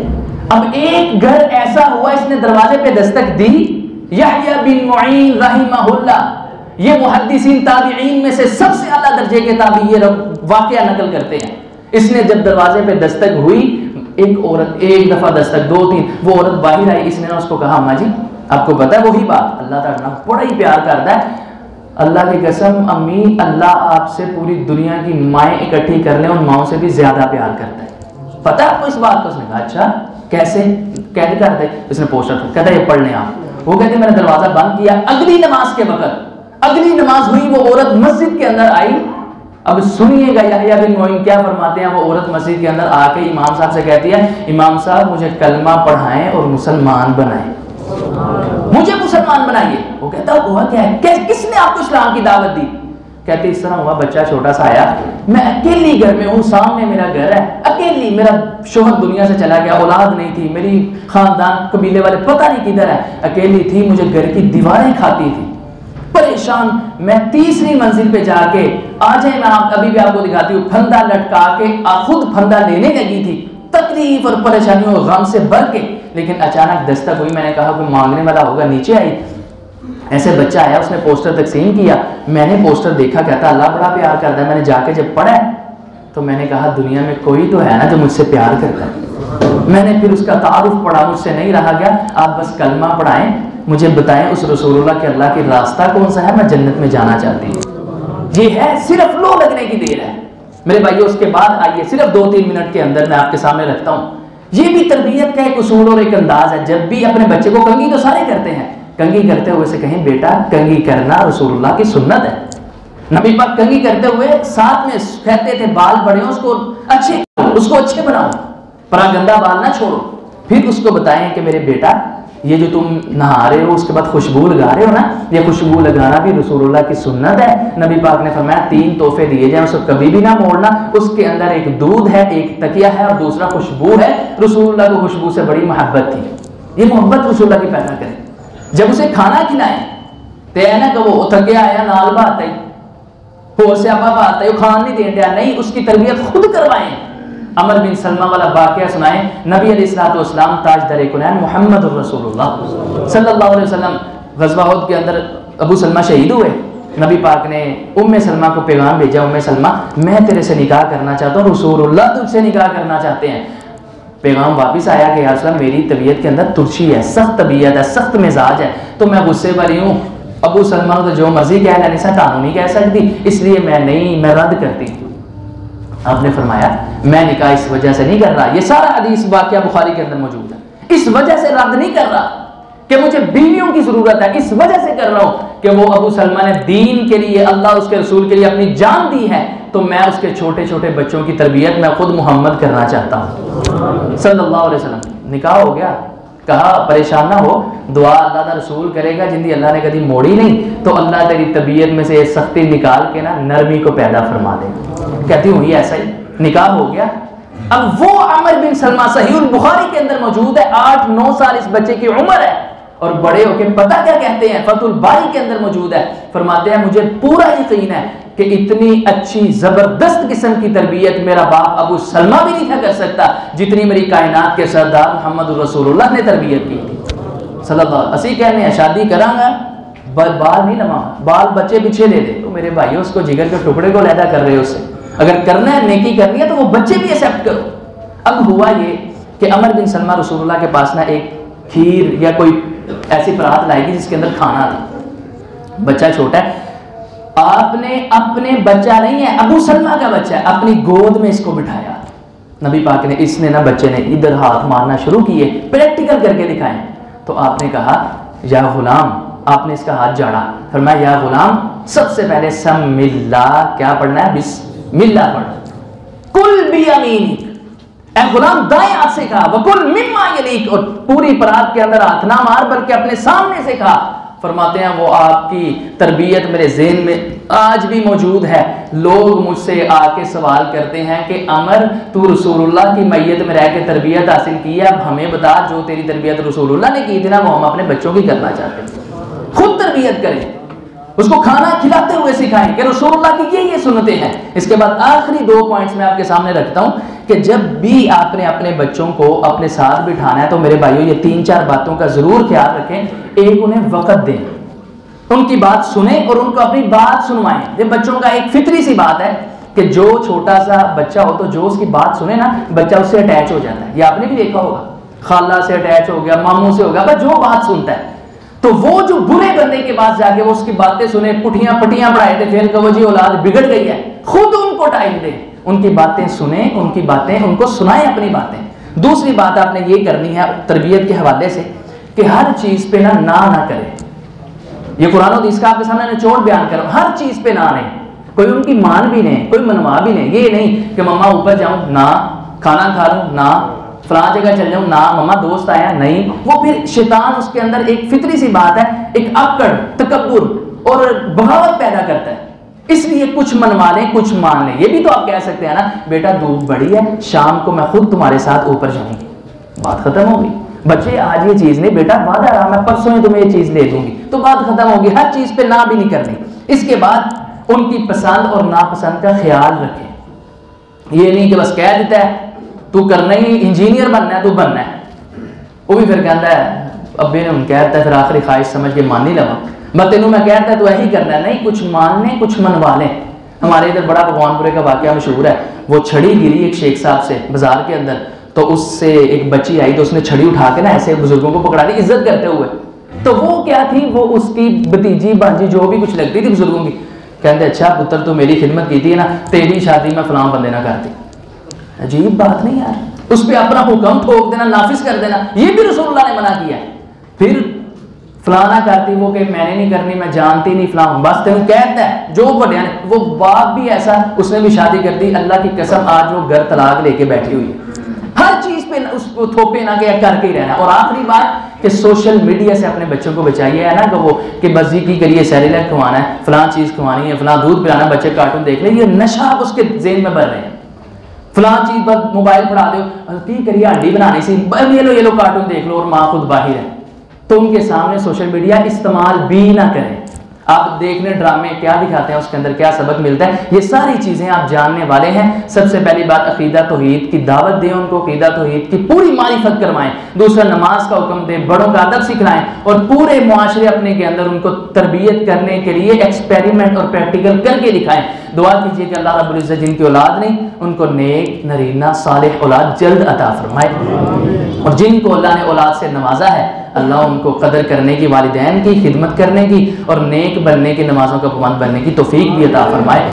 अब एक घर ऐसा हुआ, इसने दरवाजे पे दस्तक दी, यहया बिन मुईन रहिमहुल्लाह, ये मुहद्दिसीन ताबीईन में से सबसे आला दर्जे के ताबी ये वाकया नकल करते हैं। इसने जब दरवाजे पे दस्तक हुई, एक औरत, एक दफा दस्तक, 2-3, वो औरत बाहर आई। इसने ना उसको कहा अम्मा जी आपको पता है वही बात, अल्लाह ताला बड़ा ही प्यार करता है, अल्लाह की कसम अम्मी अल्लाह आपसे पूरी दुनिया की माएँ इकट्ठी कर ले, उन माओं से भी ज्यादा प्यार करता है, पता है आपको इस बात को? उसने कहा अच्छा। कैसे? कैद कर दे। उसने पोस्टर कहता ये पढ़ लें आप। वो कहते मैंने दरवाजा बंद किया, अगली नमाज के वक्त, अगली नमाज हुई, वो औरत मस्जिद के अंदर आई। अब सुनिएगा यहया बिन मोइन क्या फरमाते हैं। वो औरत मस्जिद के अंदर आके इमाम साहब से कहती है, इमाम साहब मुझे कलमा पढ़ाएं और मुसलमान बनाएं, मुझे मुसलमान बनाइए। वो कहता हुआ क्या है, किसने आपको इस्लाम की दावत दी? कहते इस तरह हुआ, बच्चा छोटा सा आया, मैं अकेली घर में हूँ, सामने मेरा घर है, अकेली, मेरा शोहर दुनिया से चला गया, औलाद नहीं थी, मेरी खानदान कबीले वाले पता नहीं किधर है, अकेली थी, मुझे घर की दीवारें खाती थी, परेशान। मैं तीसरी मंजिल पे जाके, आ जाए मैं अभी भी आपको दिखाती हूँ, फंदा लटका के खुद फंदा लेने लगी थी, तकलीफ और परेशानियों और गम से भर के। लेकिन अचानक दस्तक हुई, मैंने कहा कोई मांगने वाला होगा, नीचे आई। ऐसे बच्चा आया, उसने पोस्टर तकसीम किया, मैंने पोस्टर देखा, कहता अल्लाह बड़ा प्यार करता है। मैंने जाके जब पढ़ा तो मैंने कहा दुनिया में कोई तो है ना जो मुझसे प्यार करता है। मैंने फिर उसका तारुफ पढ़ा, मुझसे नहीं रहा गया, आप बस कलमा पढ़ाएं, मुझे बताएं उस रसूलुल्लाह के अल्लाह की रास्ता कौन सा है, मैं जन्नत में जाना चाहती हूँ। ये है, सिर्फ लो लगने की देर है मेरे भाइयों। उसके बाद आइए, सिर्फ 2-3 मिनट के अंदर मैं आपके सामने रखता हूँ, ये भी तरबियत का एक उसूल और एक अंदाज है। जब भी अपने बच्चे को, कंघी तो सारे करते हैं, कंघी करते हुए से कहें बेटा कंघी करना रसूलुल्लाह की सुन्नत है। नबी पाक कंघी करते हुए साथ में कहते थे बाल बड़े हो उसको अच्छे बनाओ, पर गंदा बाल ना छोड़ो। फिर उसको बताएं कि मेरे बेटा ये जो तुम नहा रहे हो उसके बाद खुशबू लगा रहे हो ना, ये खुशबू लगाना भी रसूलुल्लाह की सुन्नत है। नबी पाक ने फरमाया 3 तोहफे दिए जाए, उसको कभी भी ना मोड़ना। उसके अंदर एक दूध है, एक तकिया है और दूसरा खुशबू है। रसूलुल्लाह को खुशबू से बड़ी मोहब्बत थी, ये मोहब्बत रसूलुल्लाह की पैदा करें। जब उसे खाना खिलाएं तो है ना कि वो थके आया नाल बात है, होर से आपा बात है, वो खान नहीं दें दिया, नहीं, उसकी तरबियत खुद करवाएं। अमर बिन सलमा वाला वाकया सुनाएं। नबी अलैहिस्सलातु वस्सलाम ताजदार कुनैन मुहम्मदुर रसूलुल्लाह सल्लल्लाहु अलैहि वसल्लम ग़ज़वा उहद के अंदर अबू सलमा शहीद हुए। नबी पाक ने उम्मे सलमा को पैगाम भेजा, उम्मे सलमा मैं तेरे से निकाह करना चाहता हूँ, रसूलुल्लाह तुझसे निकाह करना चाहते हैं। पैगाम वापस आया कि या रसूल अल्लाह मेरी तबीयत के अंदर तुर्शी है, सख्त तबीयत है, सख्त मिजाज है, तो मैं गुस्से वाली हूँ। अबू सलमा तो जो मर्जी कह लेने से कानून नहीं कह सकती, इसलिए मैं रद्द करती। आपने फरमाया मैं निकाह इस वजह से नहीं कर रहा, ये सारा हदीस वाकया बुखारी के अंदर मौजूद है, इस वजह से रद्द नहीं कर रहा कि मुझे बीवियों की जरूरत है, इस वजह से कर रहा हूं कि वो अबू सलमा ने दीन के लिए, अल्लाह उसके रसूल के लिए अपनी जान दी है, तो मैं उसके छोटे छोटे बच्चों की तरबियत मैं खुद मोहम्मद करना चाहता हूँ सल्लल्लाहु अलैहि वसल्लम। निकाह हो गया, कहा परेशान ना हो, दुआ अल्लाह का रसूल करेगा, जिंदगी अल्लाह ने कभी मोड़ी नहीं, तो अल्लाह तेरी तबीयत में से सख्ती निकाल के ना नरमी को पैदा फरमा देगा। कहती हूँ ये ऐसा ही निकाह हो गया। अब वो अमर बिन सलमा सहीहुल बुखारी के अंदर मौजूद है, 8-9 साल इस बच्चे की उम्र है, और बड़े होके पता क्या कहते हैं, फतहुल बारी के अंदर मौजूद है, फरमाते हैं मुझे पूरा यकीन है कि इतनी अच्छी जबरदस्त किस्म की तरबियत मेरा बाप अबू सलमा भी नहीं था कर सकता, जितनी मेरी कायनात के सरदार मोहम्मद रसूलुल्लाह ने तरबियत की थी सल्लल्लाहु। असी कहने हैं शादी करांगा बाल नहीं लमा, बाल बच्चे पीछे ले दे, तो मेरे भाइयों उसको जिगर के टुकड़े को लैदा कर रहे हो उससे, अगर करना है नेकी करनी है तो वो बच्चे भी एक्सेप्ट करो। अब हुआ ये कि अमर बिन सलमा रसूलुल्लाह के पास ना एक खीर या कोई ऐसी परात लाएगी जिसके अंदर खाना था, बच्चा छोटा है, आपने अपने बच्चा नहीं है, अबू सलमा का बच्चा है, अपनी गोद में इसको बिठाया। नबी पाक ने, इसने ना बच्चे ने इधर हाथ मारना शुरू किए, प्रैक्टिकल करके दिखाएं, तो आपने कहा या गुलाम, आपने इसका हाथ जाड़ा, फरमाया या गुलाम सबसे पहले समिल्ला, क्या पढ़ना है, बिस्मिल्लाह पढ़ना, कुल बियमीनिक, ऐ गुलाम दाएं हाथ से कहा, वकुल मिम्मा यलीक, और पूरी परात के अंदर हाथ ना मार बल्कि अपने सामने से कहा। फरमाते हैं वो आपकी तरबियत मेरे ज़हन में आज भी मौजूद है। लोग मुझसे आके सवाल करते हैं कि अमर तू रसूलुल्लाह की मैयत में रह के तरबियत हासिल की है, अब हमें बता जो तेरी तरबियत रसूलुल्लाह ने की थी ना वो हम अपने बच्चों की करना चाहते हैं। खुद तरबियत करें, उसको खाना खिलाते हुए सिखाएं कि रसूलुल्लाह की ये सुन्नतें हैं। इसके बाद आखिरी 2 पॉइंट्स मैं आपके सामने रखता हूं कि जब भी आपने अपने बच्चों को अपने साथ बिठाना है तो मेरे भाइयों ये 3-4 बातों का जरूर ख्याल रखें। एक, उन्हें वक्त दें, उनकी बात सुने और उनको अपनी बात सुनवाएं। ये बच्चों का एक फितरी सी बात है कि जो छोटा सा बच्चा हो तो जो उसकी बात सुने ना, बच्चा उससे अटैच हो जाता है। ये आपने भी देखा होगा, खाला से अटैच हो गया, मामू से हो गया, बस जो बात सुनता है। तो वो जो बुरे बंदे के पास जाके वो उसकी बातें सुने, पुठियां पटियां पढ़ाए थे, फिर कहो जी औलाद बिगड़ गई है, खुद उनको टाइम दे, उनकी बातें सुने, उनकी बातें उनको सुनाएं अपनी बातें। दूसरी बात आपने ये करनी है तरबियत के हवाले से कि हर चीज़ पे ना करें। ये कुरान और हदीस का आपके सामने निचोड़ बयान करो, हर चीज़ पे ना नहीं, कोई उनकी मान भी नहीं, कोई मनवा भी नहीं। ये नहीं कि मम्मा ऊपर जाऊं ना, खाना खा लूं ना, फलां जगह चल जाऊं ना, मम्मा दोस्त आया नहीं। वो फिर शैतान उसके अंदर एक फितरी सी बात है, एक अक्कड़, तकब्बुर और बगावत पैदा करता है। इसलिए कुछ मनवा लें, कुछ मान लें। ये भी तो आप कह सकते हैं ना, बेटा धूप बड़ी है, शाम को मैं खुद तुम्हारे साथ ऊपर जाऊंगी, बात खत्म होगी। बच्चे आज ये चीज़ नहीं, बेटा वादा रहा मैं परसों ही तुम्हें ये चीज़ ले दूंगी, तो बात खत्म होगी। हर चीज़ पे ना भी नहीं करनी। इसके बाद उनकी पसंद और नापसंद का ख्याल रखें। ये नहीं कि बस कह देता है तू करना ही इंजीनियर बनना है, तू बनना है, वो भी फिर कहता है अब्बे ने कहता है फिर आखिरी ख्वाहिश समझ के मान नहीं लगा, मैं तेनों मैं कहता है तो यही करना है। नहीं, कुछ मान लें, कुछ मनवा लें। हमारे इधर बड़ा भगवानपुरे का वाकया मशहूर है। वो छड़ी गिरी एक शेख साहब से बाजार के अंदर, तो उससे एक बच्ची आई तो उसने छड़ी उठा के ना ऐसे बुजुर्गों को पकड़ा दी इज्जत करते हुए। तो वो क्या थी, वो उसकी भतीजी बांजी जो भी कुछ लगती थी बुजुर्गों की। कहते अच्छा पुत्र तो मेरी खिदमत की थी ना, तेरी शादी में फलां बंदे ना करती। अजीब बात नहीं यार, उस पर अपना हुक्म ठोक देना, नाफिज कर देना, ये भी रसूलुल्लाह ने मना किया है। फिर फलाना करती वो कि मैंने नहीं करनी, मैं जानती नहीं फलां, बस तेन कहता है जो बढ़िया। वो बाप भी ऐसा, उसने भी शादी कर दी, अल्लाह की कसम आज वो घर तलाक लेके बैठी हुई है। हर चीज पे उसको थोपे ना के करके ही रहना। और आखिरी बात कि सोशल मीडिया से अपने बच्चों को बचाइए, है ना कि वो कि बस जी की करिए सेरेलैक खवाना है, फलां चीज खवानी है, फलां दूध पिलाना, बच्चे कार्टून देख ले, ये नशा अब उसके जेहन में बढ़ रहे हैं। फलां चीज बस मोबाइल पढ़ा दो, की करिए हड्डी बनानी सी, ये लो कार्टून देख लो, और माँ खुद बाहर है। तो उनके सामने सोशल मीडिया इस्तेमाल भी ना करें। आप देखने ड्रामे क्या दिखाते हैं, उसके अंदर क्या सबक मिलता है, ये सारी चीज़ें आप जानने वाले हैं। सबसे पहली बात अकीदा तौहीद की दावत दें, उनको अकीदा तौहीद की पूरी मारिफत करवाएं। दूसरा नमाज का हुक्म दें, बड़ों का अदब सिखलाएं, और पूरे मुआशरे अपने के अंदर उनको तरबियत करने के लिए एक्सपेरिमेंट और प्रैक्टिकल करके दिखाएं। दुआ कीजिए कि अल्लाह रब्बुल इज्जत जिनकी औलाद नहीं, उनको नेक नरीना सालेह औलाद जल्द अता फरमाए, और जिनको अल्लाह ने औलाद से नवाजा है अल्लाह उनको कदर करने की, वालिदैन की खिदमत करने की और नेक बनने की, नमाजों का पाबंद बनने की तौफीक भी अता फरमाए।